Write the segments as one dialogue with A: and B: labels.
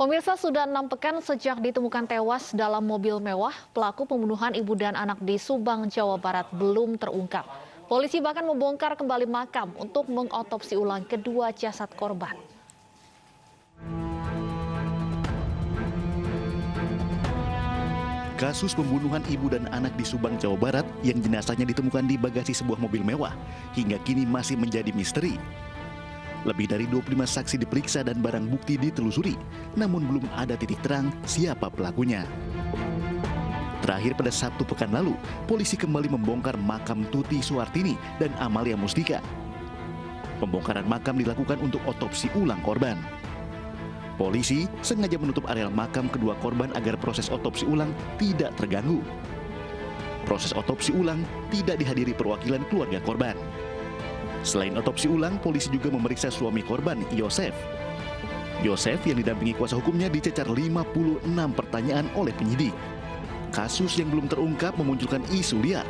A: Pemirsa, sudah 6 pekan sejak ditemukan tewas dalam mobil mewah, pelaku pembunuhan ibu dan anak di Subang, Jawa Barat belum terungkap. Polisi bahkan membongkar kembali makam untuk mengotopsi ulang kedua jasad korban.
B: Kasus pembunuhan ibu dan anak di Subang, Jawa Barat yang jenazahnya ditemukan di bagasi sebuah mobil mewah hingga kini masih menjadi misteri. Lebih dari 25 saksi diperiksa dan barang bukti ditelusuri, namun belum ada titik terang siapa pelakunya. Terakhir pada Sabtu pekan lalu, polisi kembali membongkar makam Tuti Suartini dan Amalia Mustika. Pembongkaran makam dilakukan untuk otopsi ulang korban. Polisi sengaja menutup areal makam kedua korban agar proses otopsi ulang tidak terganggu. Proses otopsi ulang tidak dihadiri perwakilan keluarga korban. Selain otopsi ulang, polisi juga memeriksa suami korban, Yosef. Yosef yang didampingi kuasa hukumnya dicecar 56 pertanyaan oleh penyidik. Kasus yang belum terungkap memunculkan isu liar.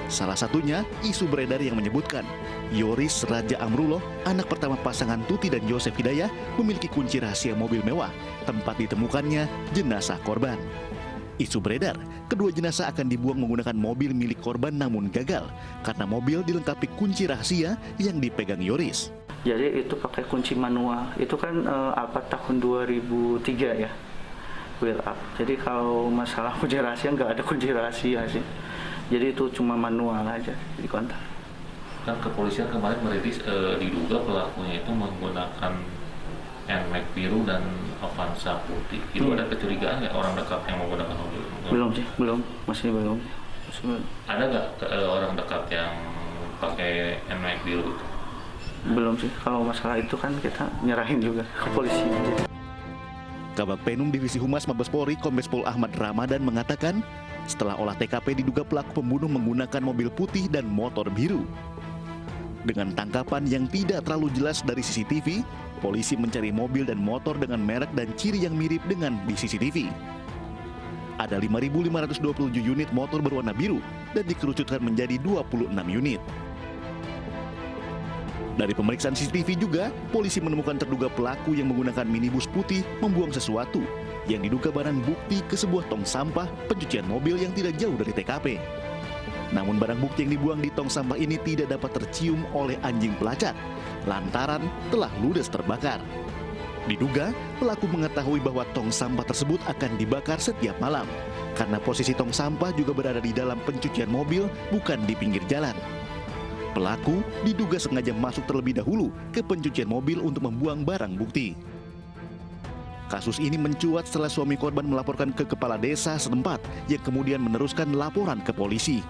B: Salah satunya isu beredar yang menyebutkan Yoris Raja Amrullah, anak pertama pasangan Tuti dan Yosef Hidayah, memiliki kunci rahasia mobil mewah tempat ditemukannya jenazah korban. Isu beredar, kedua jenazah akan dibuang menggunakan mobil milik korban namun gagal karena mobil dilengkapi kunci rahasia yang dipegang Yoris.
C: Jadi itu pakai kunci manual, itu kan Alphard tahun 2003 ya, wheel up. Jadi kalau masalah kunci rahasia nggak ada kunci rahasia sih. Jadi itu cuma manual aja di kontak.
D: Kan kepolisian kemarin merilis diduga pelakunya itu menggunakan NMAX biru dan Avanza putih. Itu ada kecurigaan nggak orang dekat yang menggunakan mobil?
C: Belum sih, masih belum.
D: Ada nggak orang dekat yang pakai NMAX biru itu?
C: Belum sih, kalau masalah itu kan kita nyerahin juga ke polisi.
B: Kabag Penum Divisi Humas Mabes Polri Kombes Pol Ahmad Ramadan mengatakan, setelah olah TKP diduga pelaku pembunuh menggunakan mobil putih dan motor biru. Dengan tangkapan yang tidak terlalu jelas dari CCTV, polisi mencari mobil dan motor dengan merek dan ciri yang mirip dengan di CCTV. Ada 5.527 unit motor berwarna biru dan dikerucutkan menjadi 26 unit. Dari pemeriksaan CCTV juga, polisi menemukan terduga pelaku yang menggunakan minibus putih membuang sesuatu yang diduga barang bukti ke sebuah tong sampah pencucian mobil yang tidak jauh dari TKP. Namun barang bukti yang dibuang di tong sampah ini tidak dapat tercium oleh anjing pelacak lantaran telah ludes terbakar. Diduga pelaku mengetahui bahwa tong sampah tersebut akan dibakar setiap malam karena posisi tong sampah juga berada di dalam pencucian mobil, bukan di pinggir jalan. Pelaku diduga sengaja masuk terlebih dahulu ke pencucian mobil untuk membuang barang bukti. Kasus ini mencuat setelah suami korban melaporkan ke kepala desa setempat yang kemudian meneruskan laporan ke polisi.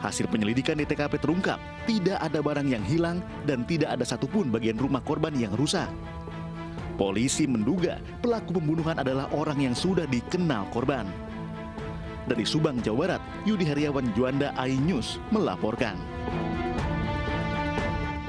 B: Hasil penyelidikan di TKP terungkap, tidak ada barang yang hilang dan tidak ada satupun bagian rumah korban yang rusak. Polisi menduga pelaku pembunuhan adalah orang yang sudah dikenal korban. Dari Subang, Jawa Barat, Yudi Heriawan Juanda, iNews melaporkan.